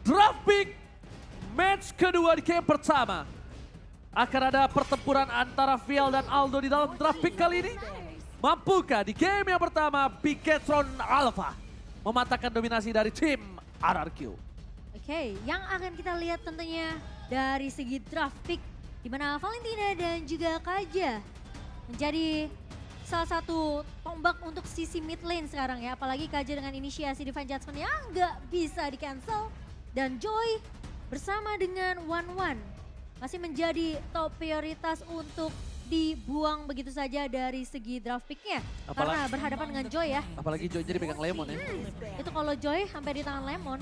Draft pick match kedua di game pertama. Akan ada pertempuran antara Viel dan Aldo di dalam draft pick kali ini. Mampukah di game yang pertama Bigetron Alpha mematahkan dominasi dari tim RRQ? Oke, yang akan kita lihat tentunya dari segi draft pick di mana Valentina dan juga Kaja menjadi salah satu tombak untuk sisi mid lane sekarang ya. Apalagi Kaja dengan inisiasi Divine Judgment yang nggak bisa di cancel. Dan Joy bersama dengan One masih menjadi top prioritas untuk dibuang begitu saja dari segi draft picknya. Karena berhadapan dengan Joy ya. Apalagi Joy jadi pegang Lemon ya. Itu kalau Joy sampai di tangan Lemon,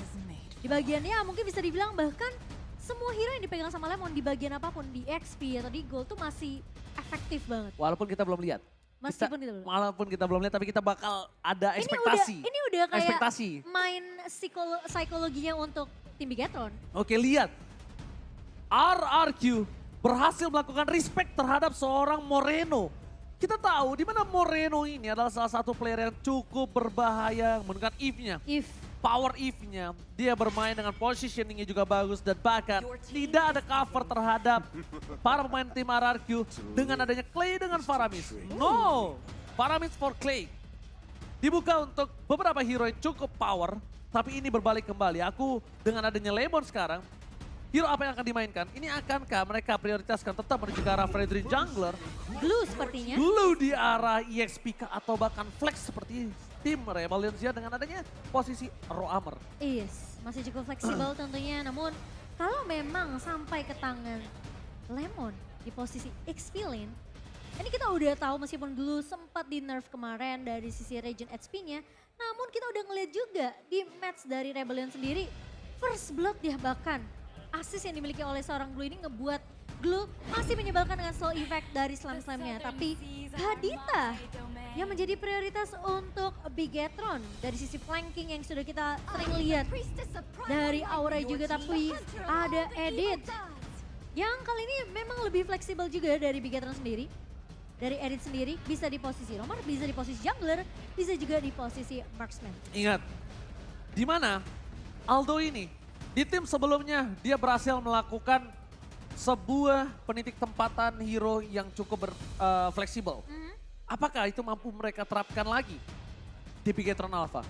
di bagiannya mungkin bisa dibilang bahkan semua hero yang dipegang sama Lemon di bagian apapun, di XP atau di Gold tuh masih efektif banget. Walaupun kita belum lihat. Meskipun kita belum. Walaupun kita belum lihat tapi kita bakal ada ekspektasi. Ini udah kayak ekspektasi. main psikologinya untuk tim Bigetron. Oke, lihat. RRQ berhasil melakukan respect terhadap seorang Moreno. Kita tahu di mana Moreno ini adalah salah satu player yang cukup berbahaya menggunakan Eve-nya. Power Eve-nya, dia bermain dengan positioning-nya juga bagus dan bahkan tidak ada cover terhadap para pemain tim RRQ dengan adanya Clay dengan Faramis. No, Faramis for Clay. Dibuka untuk beberapa hero yang cukup power, tapi ini berbalik kembali. Aku dengan adanya Lemon sekarang, hero apa yang akan dimainkan? Ini akankah mereka prioritaskan tetap menuju ke arah Fredrin Jungler? Glue sepertinya. Glue di arah EXP atau bahkan Flex seperti tim Rebellion dengan adanya posisi Raw Armor. Yes, masih cukup fleksibel tentunya. Namun kalau memang sampai ke tangan Lemon di posisi XP lane, ini kita udah tahu meskipun Glue sempat di nerf kemarin dari sisi Regen HP-nya, namun kita udah ngeliat juga di match dari Rebellion sendiri, first blood dia bahkan assist yang dimiliki oleh seorang Glue ini ngebuat Glue masih menyebalkan dengan slow effect dari slam-slamnya. Tapi Kadita yang menjadi prioritas untuk Bigetron dari sisi flanking yang sudah kita sering lihat dari Aura juga, tapi ada Edit yang kali ini memang lebih fleksibel juga dari Bigetron sendiri. Dari Edit sendiri bisa di posisi roamer, bisa di posisi jungler, bisa juga di posisi marksman. Ingat, di mana Aldo ini di tim sebelumnya dia berhasil melakukan sebuah penitik tempatan hero yang cukup fleksibel. Apakah itu mampu mereka terapkan lagi di Bigetron Alpha?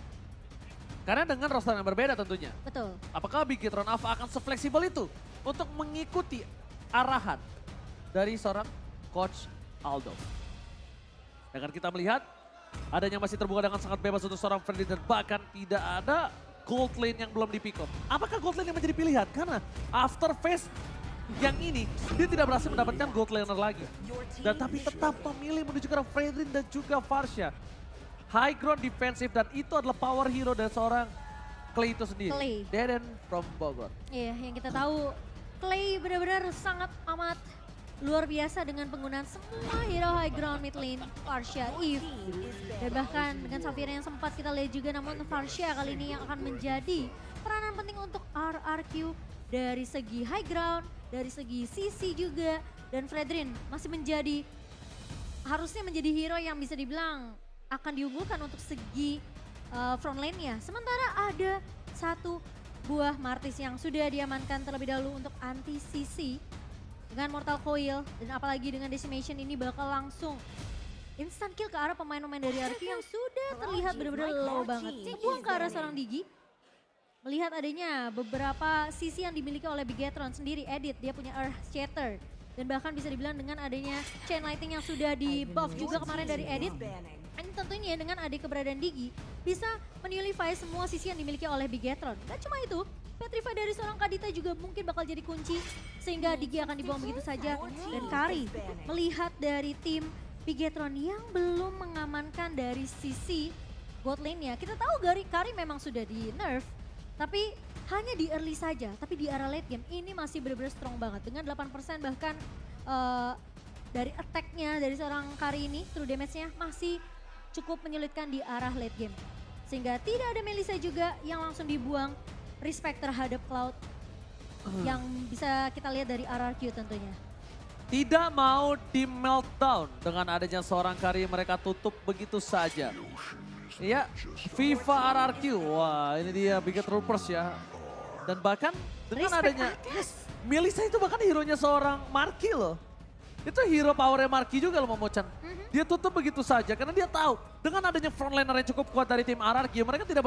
Karena dengan roster yang berbeda tentunya. Betul. Apakah Bigetron Alpha akan sefleksibel itu untuk mengikuti arahan dari seorang Coach Aldo? Dengan kita melihat adanya masih terbuka dengan sangat bebas untuk seorang Freddy dan bahkan tidak ada gold lane yang belum di pick up. Apakah gold lane yang menjadi pilihan? Karena after phase yang ini dia tidak berhasil mendapatkan gold laner lagi. Dan tapi tetap memilih menuju ke Fredrin dan juga Farsha. High ground defensive dan itu adalah power hero dari seorang Clay itu sendiri. Clay. Deden from Bogor. Iya, yang kita tahu Clay benar-benar sangat amat luar biasa dengan penggunaan semua hero high ground mid lane, Farsha, Eve. Dan bahkan dengan Safira yang sempat kita lihat juga, namun Farsha kali ini yang akan menjadi peranan penting untuk RRQ dari segi high ground, dari segi CC juga. Dan Fredrin masih menjadi, harusnya menjadi hero yang bisa dibilang akan diunggulkan untuk segi front lane-nya. Sementara ada satu buah Martis yang sudah diamankan terlebih dahulu untuk anti CC. Dengan Mortal Coil dan apalagi dengan Decimation ini bakal langsung instant kill ke arah pemain-pemain dari RRQ yang sudah terlihat benar-benar low banget. Buang ke arah seorang Digi. Melihat adanya beberapa sisi yang dimiliki oleh Bigetron sendiri, Edit, dia punya Earth Shatter. Dan bahkan bisa dibilang dengan adanya Chain Lighting yang sudah di buff juga kemarin dari Edit. Ini tentunya dengan adik keberadaan Digi bisa menulify semua sisi yang dimiliki oleh Bigetron. Gak cuma itu, Petrify dari seorang Kadita juga mungkin bakal jadi kunci sehingga Digi akan dibuang begitu saja. Dan Kari melihat dari tim Bigetron yang belum mengamankan dari sisi bot lane-nya. Kita tahu Kari memang sudah di nerf, tapi hanya di early saja. Tapi di arah late game ini masih benar-benar strong banget. Dengan 8% bahkan dari attack-nya dari seorang Kari ini, true damage-nya masih cukup menyulitkan di arah late game. Sehingga tidak ada Melissa juga yang langsung dibuang. Respect terhadap Cloud yang bisa kita lihat dari RRQ tentunya. Tidak mau di meltdown dengan adanya seorang Kari, mereka tutup begitu saja. Iya, FIFA RRQ. Wah, ini dia Biget Troopers ya. Dan bahkan dengan Respect adanya atas. Melissa itu bahkan hero-nya seorang Marky loh. Itu hero powernya Marky juga loh Momochan. Dia tutup begitu saja karena dia tahu dengan adanya frontliner yang cukup kuat dari tim RRQ, mereka tidak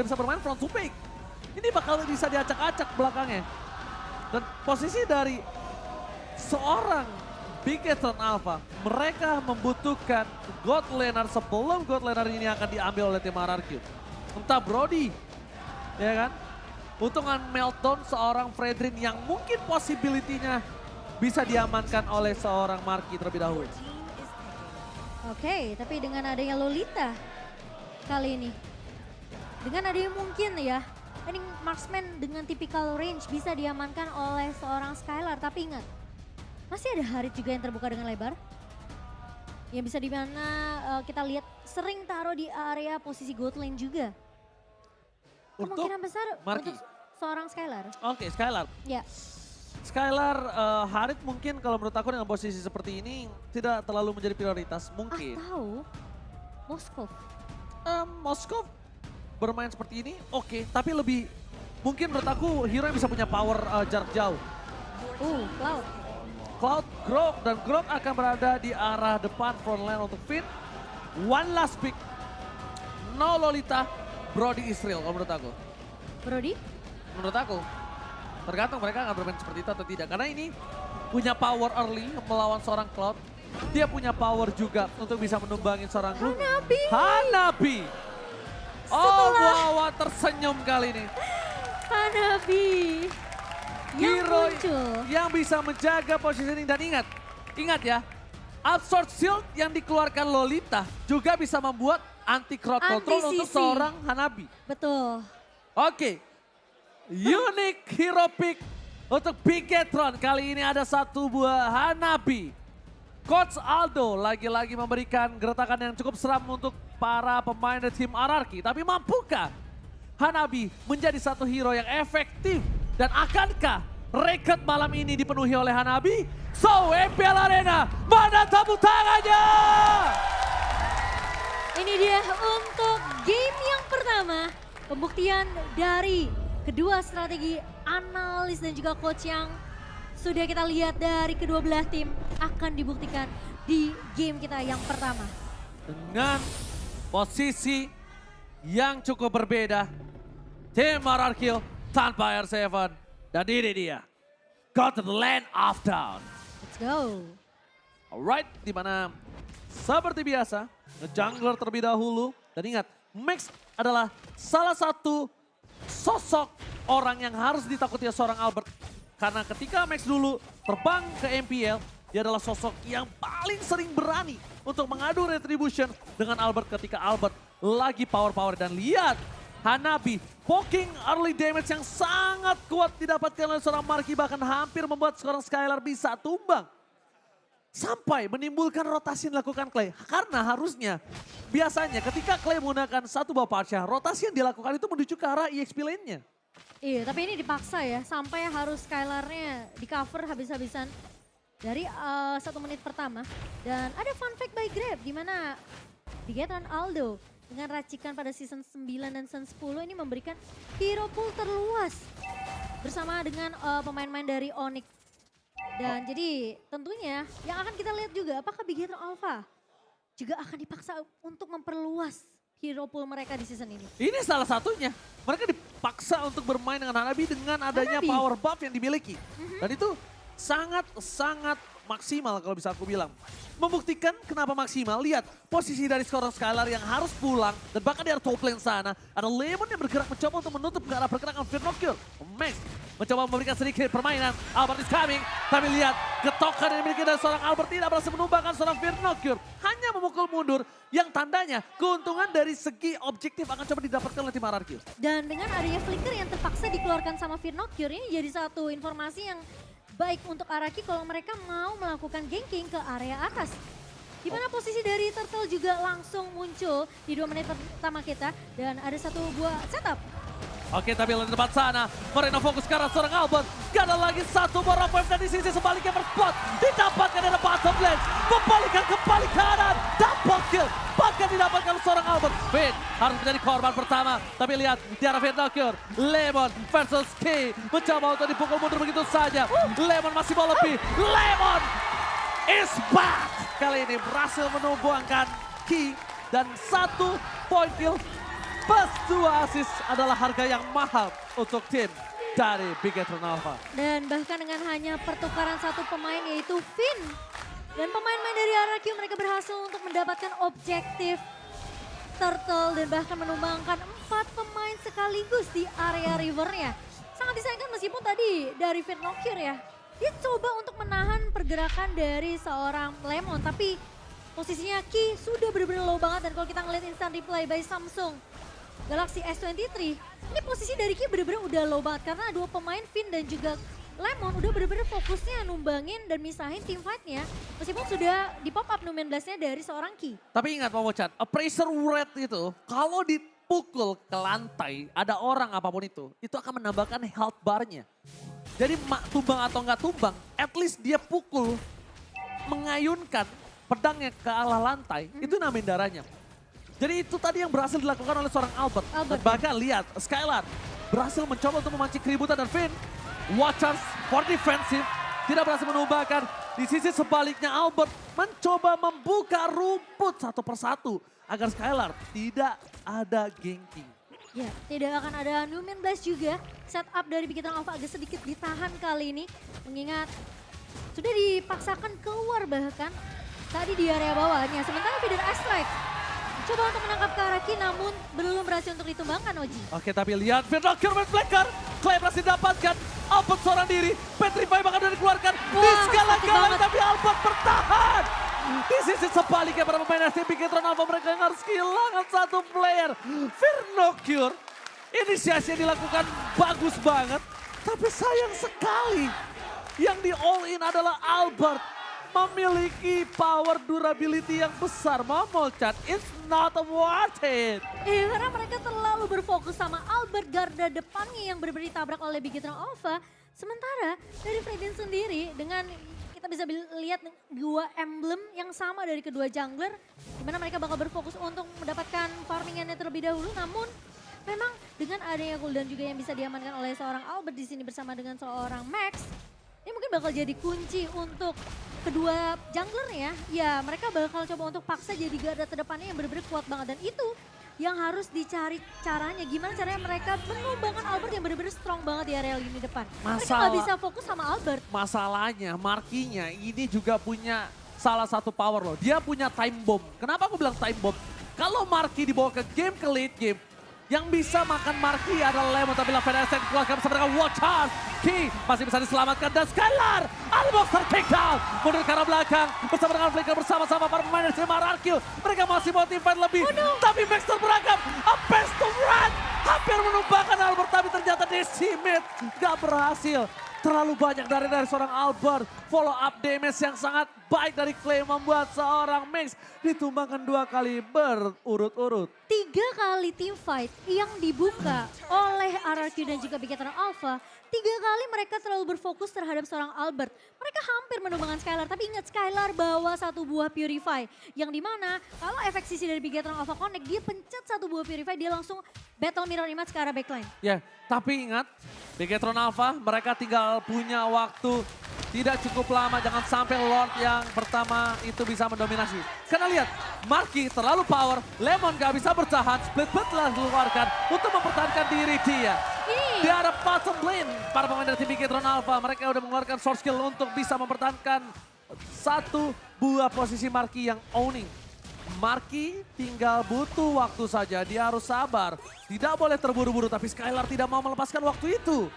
bisa bermain front to back. Ini bakal bisa diacak-acak belakangnya. Dan posisi dari seorang Bigetron Alpha, mereka membutuhkan God Laner sebelum God Laner ini akan diambil oleh tim RRQ. Entah Brody, ya kan? Untungan meltdown seorang Fredrin yang mungkin possibility-nya bisa diamankan oleh seorang Marky terlebih dahulu. Oke, tapi dengan adanya Lolita kali ini. Dengan adanya mungkin ya, ini marksman dengan tipikal range bisa diamankan oleh seorang Skylar. Tapi ingat, masih ada Harit juga yang terbuka dengan lebar. Yang bisa dimana kita lihat sering taruh di area posisi gold lane juga. Kemungkinan besar Marky. untuk seorang Skylar. Oke, Skylar. Ya. Skylar, Harit mungkin kalau menurut aku dengan posisi seperti ini tidak terlalu menjadi prioritas. Mungkin. Atau Moskov. Moskov bermain seperti ini oke, tapi lebih mungkin menurut aku hero yang bisa punya power jarak jauh. Cloud. Cloud, Grok, dan Grok akan berada di arah depan front line untuk Finn. One last pick. No Lolita, Brody Israel kalau menurut aku. Brody? Menurut aku. Tergantung mereka akan bermain seperti itu atau tidak. Karena ini punya power early melawan seorang Cloud. Dia punya power juga untuk bisa menumbangin seorang Gloom. Hanabi! Hanabi! Oh, Wawa tersenyum kali ini. Hanabi! Yang Hero muncul. yang bisa menjaga positioning. Dan ingat ya. Absorb Shield yang dikeluarkan Lolita juga bisa membuat anti-crowd control untuk Anti-CC. seorang Hanabi. Betul. Oke. Unique hero pick untuk Bigetron. Kali ini ada satu buah Hanabi. Coach Aldo lagi-lagi memberikan gertakan yang cukup seram untuk para pemain dari tim RRQ. Tapi mampukah Hanabi menjadi satu hero yang efektif? Dan akankah record malam ini dipenuhi oleh Hanabi? So, MPL Arena, mana tepuk tangannya? Ini dia untuk game yang pertama. Pembuktian dari kedua strategi analis dan juga coach yang sudah kita lihat dari kedua belah tim akan dibuktikan di game kita yang pertama. Dengan posisi yang cukup berbeda, tim RRQ tanpa R7. Dan ini dia, go to the land of down. Let's go. Alright, dimana seperti biasa, nge-jungler terlebih dahulu. Dan ingat, Max adalah salah satu sosok orang yang harus ditakuti seorang Albert. Karena ketika Max dulu terbang ke MPL, dia adalah sosok yang paling sering berani untuk mengadu retribution dengan Albert ketika Albert lagi power-power. Dan lihat, Hanabi poking early damage yang sangat kuat didapatkan oleh seorang Marky, bahkan hampir membuat seorang Skylar bisa tumbang. Sampai menimbulkan rotasi yang dilakukan Clay. Karena harusnya, biasanya ketika Clay menggunakan satu buah Parsha, rotasi yang dilakukan itu menuju ke arah EXP lane-nya. Iya, tapi ini dipaksa ya, sampai harus Skylar-nya di cover habis-habisan dari 1 menit pertama. Dan ada fun fact by Grab, di mana Bigetron Aldo dengan racikan pada season 9 dan season 10 ini memberikan hero pool terluas bersama dengan pemain-pemain dari Onyx. Dan jadi tentunya yang akan kita lihat juga apakah Bigetron Alpha juga akan dipaksa untuk memperluas hero pool mereka di season ini. Ini salah satunya. Mereka dipaksa untuk bermain dengan Hanabi dengan adanya Hanabi. power buff yang dimiliki. Dan itu sangat-sangat maksimal kalau bisa aku bilang. Membuktikan kenapa maksimal, lihat posisi dari seorang Skylar yang harus pulang. Dan bahkan di arah top lane sana, ada Lemon yang bergerak mencoba untuk menutup ke arah pergerakan Firnocure. Max mencoba memberikan sedikit permainan, Albert is coming. Tapi lihat, ketokan yang dimiliki dari seorang Albert tidak berhasil menumbangkan seorang Firnocure. Hanya memukul mundur, yang tandanya keuntungan dari segi objektif akan coba didapatkan oleh tim RRQ. Dan dengan adanya flicker yang terpaksa dikeluarkan sama Firnocure ini jadi satu informasi yang baik untuk Araki kalau mereka mau melakukan ganking ke area atas. Di mana posisi dari Turtle juga langsung muncul di 2 menit pertama kita. Dan ada satu buah setup. Oke, tapi di depan sana, Moreno fokus ke arah seorang Albert. Gak ada lagi satu buah wave dan di sisi sebaliknya berspot. Didapatkan dari bottom lane. Membalikan kembali kanan. Double kill. 4 akan didapatkan seorang Albert. Finn harus menjadi korban pertama. Tapi lihat, di arah Finn Lemon versus Key. Mencoba untuk dipukul mundur begitu saja. Lemon masih mau lebih. Lemon is back. Kali ini berhasil menumbangkan Key. Dan 1 point kill plus 2 assist adalah harga yang mahal untuk tim dari Bigetron Alpha. Dan bahkan dengan hanya pertukaran 1 pemain yaitu Finn. Dan pemain-pemain dari RRQ mereka berhasil untuk mendapatkan objektif Turtle dan bahkan menumbangkan 4 pemain sekaligus di area rivernya. Sangat disayangkan meskipun tadi dari Finnokir ya. Dia coba untuk menahan pergerakan dari seorang Lemon tapi posisinya Key sudah benar-benar low banget dan kalau kita ngeliat instant replay by Samsung Galaxy S23, ini posisi dari Key benar-benar udah low banget karena 2 pemain Finn dan juga Lemon udah benar-benar fokusnya numbangin dan misahin team fight-nya meskipun sudah di pop up Numen Blast-nya dari seorang Key. Tapi ingat Pak Mocan, appraiser rate itu kalau dipukul ke lantai ada orang apapun itu akan menambahkan health bar-nya. Jadi tumbang atau nggak tumbang, at least dia pukul mengayunkan pedangnya ke arah lantai, itu nambahin darahnya. Jadi itu tadi yang berhasil dilakukan oleh seorang Albert. Dan bahkan lihat, Skylar berhasil mencoba untuk memancing keributan dan Finn, Watchers for defensive, tidak berhasil menumbangkan. Di sisi sebaliknya Albert mencoba membuka rumput satu persatu agar Skylar tidak ada ganking. Ya, tidak akan ada Numen Blast juga. Setup dari Bigetron Alpha agak sedikit ditahan kali ini. Mengingat sudah dipaksakan keluar bahkan. Tadi di area bawahnya, sementara Feeder Astrike coba untuk menangkap Karaki namun belum berhasil untuk ditumbangkan Oji. Oke tapi lihat Finnokir main flanker, Clay berhasil didapatkan, Albert seorang diri, Petrify bahkan udah dikeluarkan, diskala-galai tapi Albert bertahan. Di sisi sebaliknya para pemain ST Bigetron Alpha mereka yang harus kehilangan 1 player. Finnokir, inisiasi yang dilakukan bagus banget, tapi sayang sekali yang di all in adalah Albert. Memiliki power durability yang besar. Momolchan, it's not worth it. Karena mereka terlalu berfokus sama Albert garda depannya yang benar-benar ditabrak oleh Bigetron Alpha. Sementara dari Fredin sendiri dengan kita bisa lihat 2 emblem yang sama dari kedua jungler. Dimana mereka bakal berfokus untuk mendapatkan farmingannya terlebih dahulu. Namun memang dengan adanya cooldown juga yang bisa diamankan oleh seorang Albert di sini bersama dengan seorang Max. Ini mungkin bakal jadi kunci untuk kedua junglernya. Ya mereka bakal coba untuk paksa jadi garda terdepannya yang benar-benar kuat banget. Dan itu yang harus dicari caranya. Gimana caranya mereka menumbangkan Albert yang benar-benar strong banget di area lini depan. Mereka gak bisa fokus sama Albert. Masalahnya Markinya ini juga punya salah satu power loh. Dia punya time bomb. Kenapa aku bilang time bomb? Kalau Marki dibawa ke late game. Yang bisa makan Marki adalah Lemon, tapi Lavender Estate dikeluarkan bersama dengan Watchers. Key masih bisa diselamatkan dan Skylar almost tertakedown. Mundur ke arah belakang bersama dengan Flicker bersama-sama para pemain dari RRQ. Mereka masih mau team fight lebih, tapi Max terberagam. A best to run. Hampir menumbangkan Albert, tapi ternyata decimate. Gak berhasil. Terlalu banyak dari seorang Albert. Follow up damage yang sangat baik dari Clay membuat seorang Max ditumbangkan 2 kali berurut-urut. 3 kali team fight yang dibuka oleh RRQ dan juga Bigetron Alpha. 3 kali mereka terlalu berfokus terhadap seorang Albert. Mereka hampir menumbangkan Skylar, tapi ingat Skylar bawa 1 buah Purify. Yang dimana kalau efek sisi dari Bigetron Alpha Connect, dia pencet 1 buah Purify, dia langsung battle mirror image ke arah backline. Ya, tapi ingat Bigetron Alpha mereka tinggal punya waktu tidak cukup lama. Jangan sampai Lord yang pertama itu bisa mendominasi. Karena lihat, Marki terlalu power, Lemon gak bisa bertahan, split telah dikeluarkan untuk mempertahankan diri dia. Di arah bottom lane, para pemain dari tim Bigetron Alpha, mereka udah mengeluarkan source skill untuk bisa mempertahankan 1 buah posisi Marki yang owning. Marki tinggal butuh waktu saja, dia harus sabar. Tidak boleh terburu-buru, tapi Skylar tidak mau melepaskan waktu itu.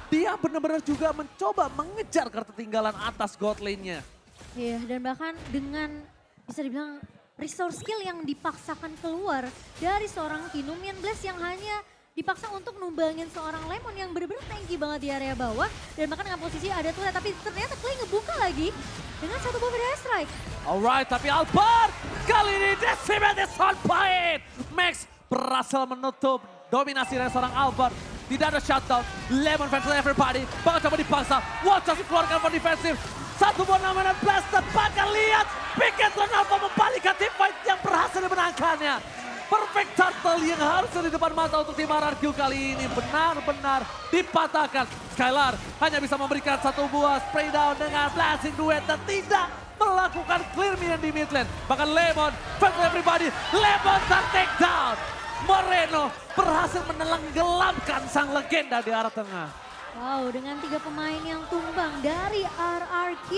Dia benar-benar juga mencoba mengejar ketertinggalan atas god lane-nya. Iya, dan bahkan dengan bisa dibilang resource skill yang dipaksakan keluar dari seorang Numen Blast yang hanya dipaksa untuk numbangin seorang Lemon yang benar-benar tanky banget di area bawah. Dan bahkan dengan posisi ada turret, tapi ternyata Clay ngebuka lagi dengan 1 buah Feeder Strike. Alright, tapi Albert kali ini decimate is on point. Max berhasil menutup dominasi dari seorang Albert. Tidak ada shutdown, Lemon versus everybody, bakal coba dipaksa. Watchers dikeluarkan for defensive. Satu buah namanya blast, tepakan lihat. Bigetron Alpha membalikkan tim fight yang berhasil dimenangkannya. Perfect turtle yang harusnya di depan mata untuk tim RRQ kali ini benar-benar dipatahkan. Skylar hanya bisa memberikan satu buah spray down dengan blasting duet dan tidak melakukan clear minion di mid lane. Bahkan Lemon, fight for everybody, Lemon take down. Moreno berhasil menenggelamkan sang legenda di arah tengah. Wow, dengan 3 pemain yang tumbang dari RRQ.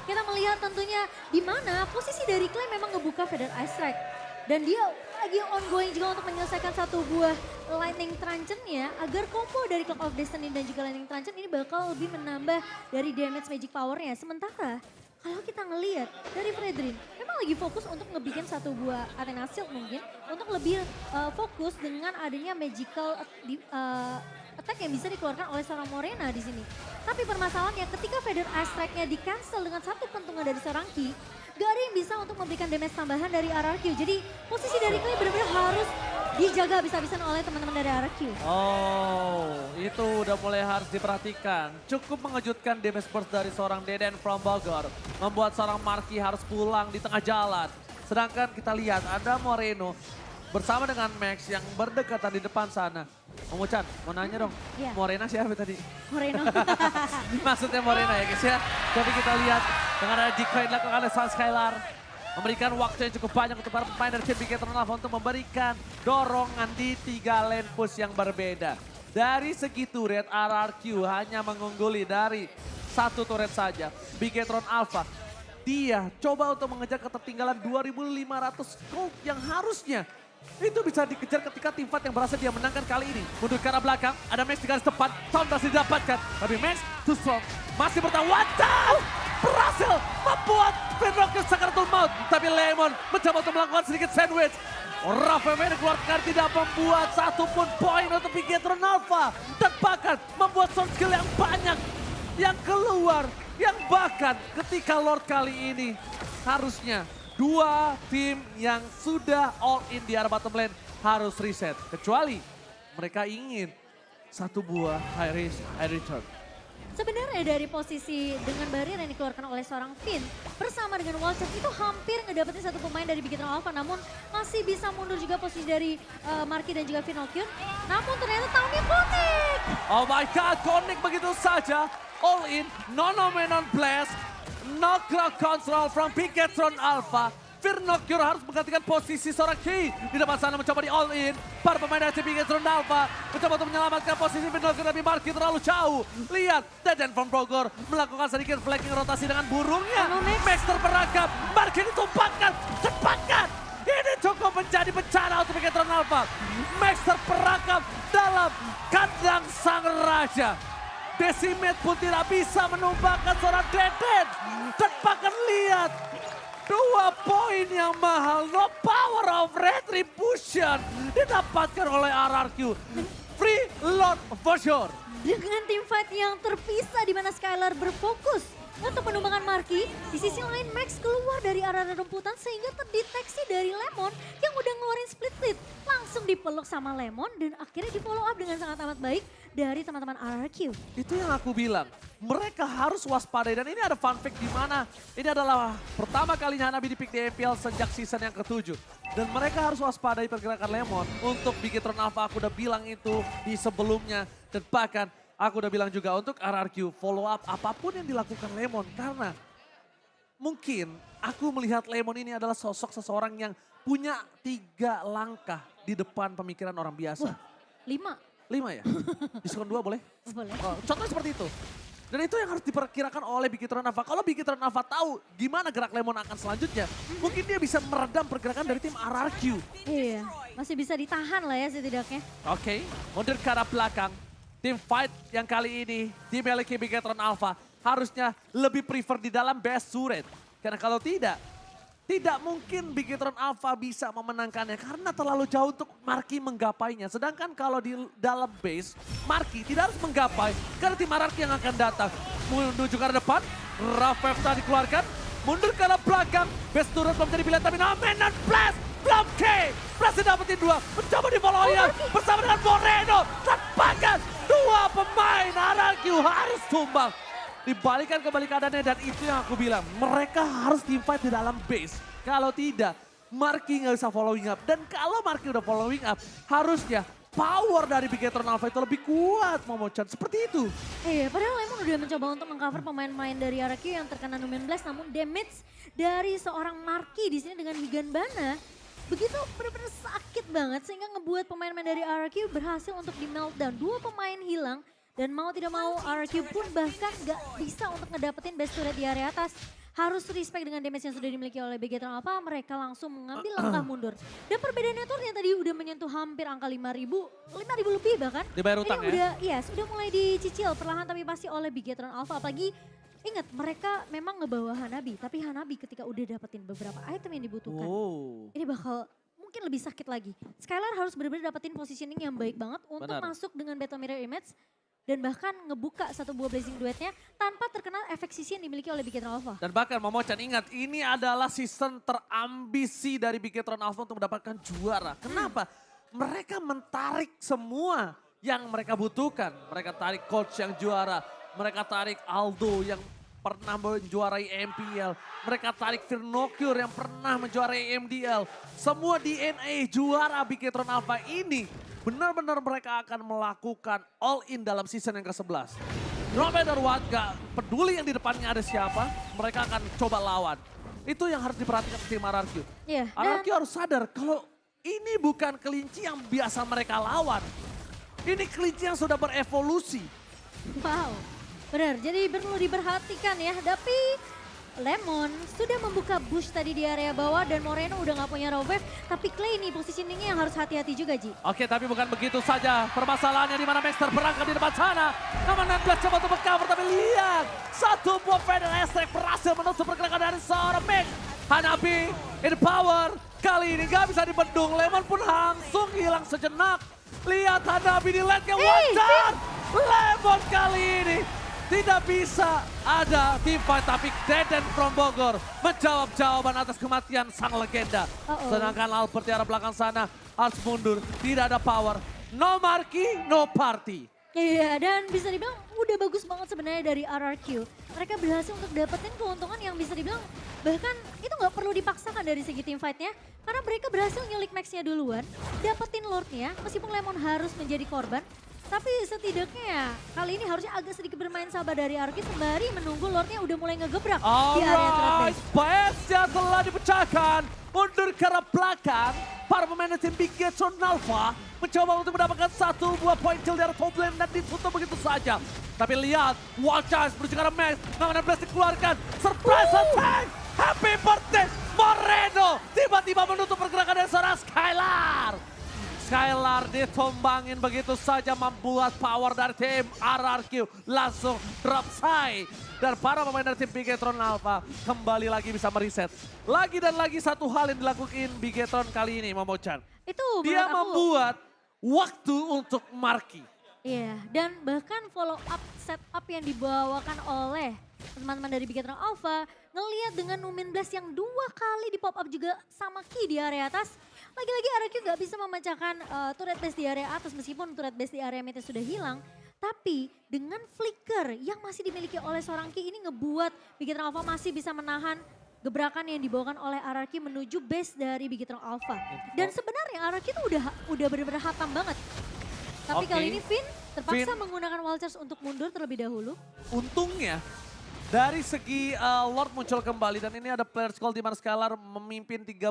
Kita melihat tentunya di mana posisi dari Clay memang ngebuka Feather Ice Strike. Dan dia lagi ongoing juga untuk menyelesaikan satu buah Lightning Truncheon-nya agar combo dari Clock of Destiny dan juga Lightning Truncheon ini bakal lebih menambah dari damage magic power-nya. Sementara kalau kita ngelihat dari Fredrin memang lagi fokus untuk ngebikin satu buah Athena Shield mungkin untuk lebih fokus dengan adanya magical attack yang bisa dikeluarkan oleh seorang Morena di sini. Tapi permasalahannya ketika Feather Ice Strike-nya di-cancel dengan satu pentungan dari seorang Ki, gak ada yang bisa untuk memberikan damage tambahan dari RRQ. Jadi posisi dari Clay benar-benar harus dijaga habis-habisan oleh teman-teman dari RRQ. Oh, itu udah mulai harus diperhatikan. Cukup mengejutkan damage burst dari seorang Deden from Bogor. Membuat seorang Marky harus pulang di tengah jalan. Sedangkan kita lihat ada Moreno bersama dengan Max yang berdekatan di depan sana. Om Ucan, mau nanya dong, Yeah. Morena siapa tadi? Moreno. Maksudnya Morena ya guys ya. Tapi kita lihat dengan ada decline dilakukan oleh Sun Skylar. Memberikan waktu yang cukup banyak untuk para pemain dari tim Bigetron Alpha untuk memberikan dorongan di 3 lane push yang berbeda. Dari segi turret, RRQ hanya mengungguli dari 1 turret saja. Bigetron Alpha, dia coba untuk mengejar ketertinggalan 2.500 gold yang harusnya itu bisa dikejar ketika tim fight yang berhasil dia menangkan kali ini. Mundur ke arah belakang, ada Max di garis depan, Tom berhasil didapatkan. Tapi Max too strong, masih bertahan. Wadaw! Berhasil membuat Pinrocket Sakaratul Maut. Tapi Lemon mencoba untuk melakukan sedikit sandwich. Rafael dikeluarkan tidak membuat satupun poin untuk Bigetron Alpha. Dan bahkan membuat source skill yang banyak yang keluar. Yang bahkan ketika Lord kali ini harusnya 2 tim yang sudah all in di arah bottom lane harus reset. Kecuali mereka ingin satu buah high risk, high return. Sebenarnya dari posisi dengan barrier yang dikeluarkan oleh seorang Finn bersama dengan wall charge itu hampir ngedapetin satu pemain dari Bigetron Alpha, namun masih bisa mundur juga posisi dari Marky dan juga Finocchio. Namun ternyata tahunnya Konik. Oh my god, Konik begitu saja all in, non-nominal blast, no crowd control from Bigetron Alpha. Finocchio harus menggantikan posisi seorang Ki. Di depan sana mencoba di all in. Para pemain dari Bigetron Alpha mencoba untuk menyelamatkan posisi Finocchio, tapi Marky terlalu jauh. Lihat, Deden from Bogor melakukan sedikit flanking rotasi dengan burungnya. Max terperangkap, Marky ditumpahkan, cepatkan. Ini cukup menjadi bencana untuk Bigetron Alpha. Max terperangkap dalam kandang sang raja. Decimate pun tidak bisa menumbangkan seorang Deden. Dan bahkan lihat, 2 poin yang mahal, no power of retribution didapatkan oleh RRQ. Free Lord for sure. Dengan tim fight yang terpisah di mana Skylar berfokus untuk penumbangan Marky, di sisi lain Max keluar dari area rumputan sehingga terdeteksi dari Lemon yang udah ngeluarin split lead. Langsung dipeluk sama Lemon dan akhirnya di follow up dengan sangat amat baik dari teman-teman RRQ. Itu yang aku bilang, mereka harus waspadai dan ini ada fun fact di mana ini adalah pertama kalinya Hanabi di-pick di MPL sejak season yang ke-7. Dan mereka harus waspadai pergerakan Lemon untuk Bigetron Alpha, aku udah bilang itu di sebelumnya. Dan bahkan aku udah bilang juga untuk RRQ follow up apapun yang dilakukan Lemon. Karena mungkin aku melihat Lemon ini adalah sosok seseorang yang punya 3 langkah di depan pemikiran orang biasa. Wah, 5. 5 ya? Diskon 2 boleh? Boleh. Oh, contohnya seperti itu. Dan itu yang harus diperkirakan oleh Bigetron Alpha. Kalau Bigetron Alpha tahu gimana gerak Lemon akan selanjutnya, mungkin dia bisa meredam pergerakan dari tim RRQ. Iya, masih bisa ditahan lah ya setidaknya. Oke, mundur ke arah belakang. Tim fight yang kali ini dimiliki Bigetron Alpha harusnya lebih prefer di dalam best turret. Karena kalau tidak mungkin Bigetron Alpha bisa memenangkannya karena terlalu jauh untuk Marky menggapainya. Sedangkan kalau di dalam base, Marky tidak harus menggapai karena tim RRQ yang akan datang. Menuju ke arah depan, Rafael dikeluarkan, mundur ke arah belakang. Base turret belum jadi pilihan tapi Nomenon Blast belum K. Berhasil dapetin 2, mencoba di follow bersama dengan Moreno. Dan bahkan 2 pemain RRQ harus tumbang. Dibalikan kembali keadaannya dan itu yang aku bilang. Mereka harus teamfight di dalam base. Kalau tidak, Marky nggak bisa following up. Dan kalau Marky udah following up, harusnya power dari Bigetron Alpha itu lebih kuat, Momochan. Seperti itu. Iya, padahal Lemon udah mencoba untuk mengcover pemain-pemain dari RRQ yang terkena Numen Blast, namun damage dari seorang Marky di sini dengan Higanbana begitu benar-benar sakit banget sehingga ngebuat pemain-pemain dari RRQ berhasil untuk di meltdown. Dua pemain hilang dan mau tidak mau RRQ pun bahkan gak bisa untuk ngedapetin best turret di area atas. Harus respect dengan damage yang sudah dimiliki oleh Bigetron Alpha, mereka langsung mengambil langkah mundur. Dan perbedaan network yang tadi udah menyentuh hampir angka 5.000 lebih bahkan. Dibayar utang ini ya? Iya, sudah mulai dicicil perlahan tapi pasti oleh Bigetron Alpha. Apalagi ingat mereka memang ngebawa Hanabi, tapi Hanabi ketika udah dapetin beberapa item yang dibutuhkan, ini bakal mungkin lebih sakit lagi. Skylar harus benar-benar dapetin positioning yang baik banget untuk masuk dengan Battle Mirror Image. Dan bahkan ngebuka satu buah Blazing Duetnya tanpa terkena efek sisi yang dimiliki oleh Bigetron Alpha. Dan bahkan Momochan ingat, ini adalah season terambisi dari Bigetron Alpha untuk mendapatkan juara. Kenapa? Mereka mentarik semua yang mereka butuhkan. Mereka tarik coach yang juara, mereka tarik Aldo yang pernah menjuarai MPL. Mereka tarik Firnocure yang pernah menjuarai MDL. Semua DNA juara Bigetron Alpha ini benar-benar mereka akan melakukan all in dalam season yang ke-11. No matter what, gak peduli yang di depannya ada siapa, mereka akan coba lawan. Itu yang harus diperhatikan tim RRQ. Yeah, RRQ harus sadar kalau ini bukan kelinci yang biasa mereka lawan. Ini kelinci yang sudah berevolusi. Wow, benar. Jadi perlu diperhatikan ya. Tapi Lemon sudah membuka bush tadi di area bawah dan Moreno udah gak punya raw wave. Tapi Clay ini positioningnya yang harus hati-hati juga, Ji. Oke, tapi bukan begitu saja. Permasalahannya di mana Master berangkat di depan sana. Nomor 16 coba untuk cover, tapi lihat. Satu buah Feather Astrek berhasil menutup pergerakan dari seorang Max. Hanabi in power. Kali ini gak bisa dibendung. Lemon pun langsung hilang sejenak. Lihat Hanabi di lane-nya wajar. Lemon kali ini tidak bisa ada teamfight, tapi Deden from Bogor menjawab jawaban atas kematian sang legenda. Sedangkan Albert di arah belakang sana harus mundur, tidak ada power. No Marky, no party. Iya, dan bisa dibilang udah bagus banget sebenarnya dari RRQ. Mereka berhasil untuk dapetin keuntungan yang bisa dibilang bahkan itu nggak perlu dipaksakan dari segi team fight-nya. Karena mereka berhasil nyulik Max-nya duluan, dapetin Lord-nya meskipun Lemon harus menjadi korban. Tapi setidaknya ya, kali ini harusnya agak sedikit bermain sabar dari RRQ sembari menunggu Lord-nya udah mulai ngegebrak di area threat base. Base-nya telah dipecahkan, mundur ke arah belakang. Para pemain tim Bigetron Alpha mencoba untuk mendapatkan satu buah poin kill dari top lane dan ditutup begitu saja. Tapi lihat, Wild Charge menuju ke arah Max, Ngamen Blast dikeluarkan. Surprise attack, happy birthday Moreno. Tiba-tiba menutup pergerakan dari seorang Skylar. Skylar ditumbangin begitu saja membuat power dari tim RRQ langsung drop side. Dan para pemain dari tim Bigetron Alpha kembali lagi bisa mereset. Lagi dan lagi satu hal yang dilakukan Bigetron kali ini, Momochan. Dia membuat waktu untuk Marky. Iya, dan bahkan follow up setup yang dibawakan oleh teman-teman dari Bigetron Alpha ngelihat dengan Numen Blast yang 2 kali di pop up juga sama Ki di area atas. Lagi-lagi RRQ gak bisa memecahkan turret base di area atas meskipun turret base di area mid sudah hilang. Tapi dengan flicker yang masih dimiliki oleh seorang Ki ini ngebuat Bigetron Alpha masih bisa menahan gebrakan yang dibawakan oleh RRQ menuju base dari Bigetron Alpha. Dan sebenarnya RRQ itu udah benar-benar hatam banget. Tapi kali ini Finn terpaksa menggunakan Wild Charge untuk mundur terlebih dahulu. Untungnya dari segi Lord muncul kembali dan ini ada player call di mana Skylar memimpin 13.000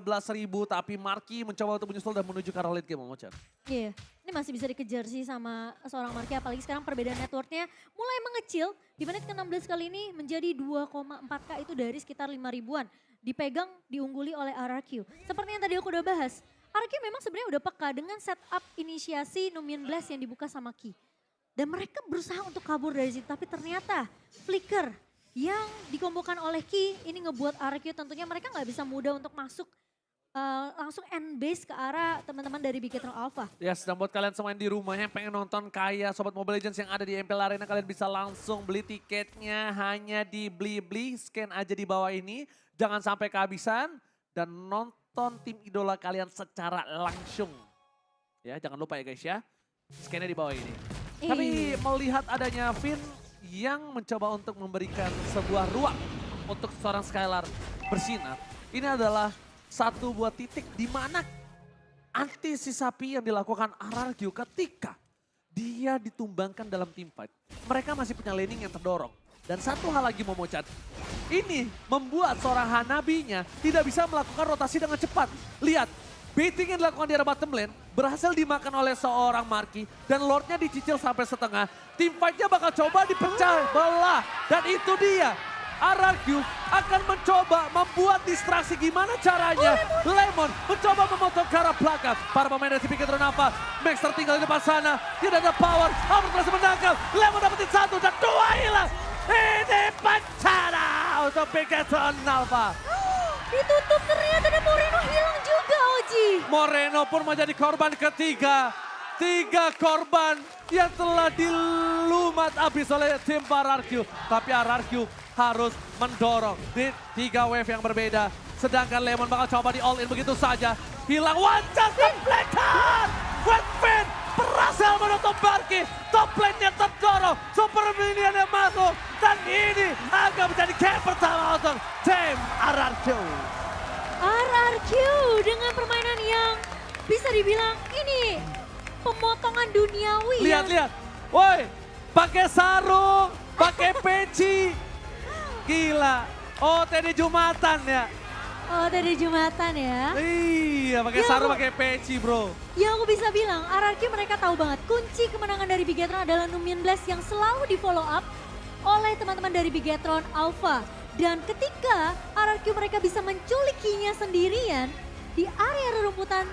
tapi Marky mencoba untuk menyusul dan menuju ke arah late game, Momochan. Iya, ini masih bisa dikejar sih sama seorang Marky apalagi sekarang perbedaan networknya mulai mengecil. Di menit ke-16 kali ini menjadi 2,4k itu dari sekitar 5 ribuan. Dipegang, diungguli oleh RRQ. Seperti yang tadi aku udah bahas, RRQ memang sebenarnya udah peka dengan setup inisiasi Numen Blast yang dibuka sama Ki. Dan mereka berusaha untuk kabur dari situ tapi ternyata flicker yang dikombokan oleh Ki ini ngebuat RRQ tentunya mereka nggak bisa mudah untuk masuk langsung end base ke arah teman-teman dari Bigetron Alpha. Yes, dan buat kalian semua yang di rumah yang pengen nonton kayak Sobat Mobile Legends yang ada di MPL Arena, kalian bisa langsung beli tiketnya hanya di Blibli, scan aja di bawah ini. Jangan sampai kehabisan dan nonton tim idola kalian secara langsung. Ya, jangan lupa ya guys ya, scan-nya di bawah ini. Tapi melihat adanya Finn yang mencoba untuk memberikan sebuah ruang untuk seorang Skylar bersinar. Ini adalah satu buah titik di mana antisipasi yang dilakukan RRQ ketika dia ditumbangkan dalam team fight. Mereka masih punya laning yang terdorong. Dan satu hal lagi Momochan, ini membuat seorang Hanabinya tidak bisa melakukan rotasi dengan cepat. Lihat, baiting yang dilakukan di arah bottom lane berhasil dimakan oleh seorang Marky dan Lordnya dicicil sampai setengah. Team fight-nya bakal coba dipecah belah dan itu dia. RRQ akan mencoba membuat distraksi gimana caranya. Lemon mencoba memotong ke arah belakang. Para pemain dari Bigetron apa? Max tertinggal di depan sana. Tidak ada power. Albert berhasil menangkap. Lemon dapetin 1 dan 2 hilang. Ini bencana untuk Bigetron Alpha. Ditutup ternyata dan Moreno hilang juga Oji. Moreno pun menjadi korban ketiga. 3 korban yang telah dilumat habis oleh tim RRQ. Tapi RRQ harus mendorong di 3 wave yang berbeda. Sedangkan Lemon bakal coba di all in begitu saja. Hilang one chance deflection. Wetpin berhasil menutup Marky. Top lane-nya terdorong. Super minion yang masuk. Dan ini akan menjadi game pertama untuk tim RRQ. RRQ dengan permainan yang bisa dibilang ini pemotongan duniawi. Lihat. Woi, pakai sarung, pakai peci. Gila. Oh, tadi Jumatan ya. Oh, tadi Jumatan ya. Iya, pakai sarung, pakai peci, bro. Yang aku bisa bilang, RRQ mereka tahu banget kunci kemenangan dari Bigetron adalah Numian Blast yang selalu di follow up oleh teman-teman dari Bigetron Alpha. Dan ketika RRQ mereka bisa menculikinya sendirian di area rerumputan,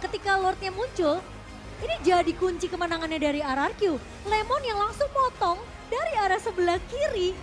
ketika Lordnya muncul, ini jadi kunci kemenangannya dari RRQ. Lemon yang langsung motong dari arah sebelah kiri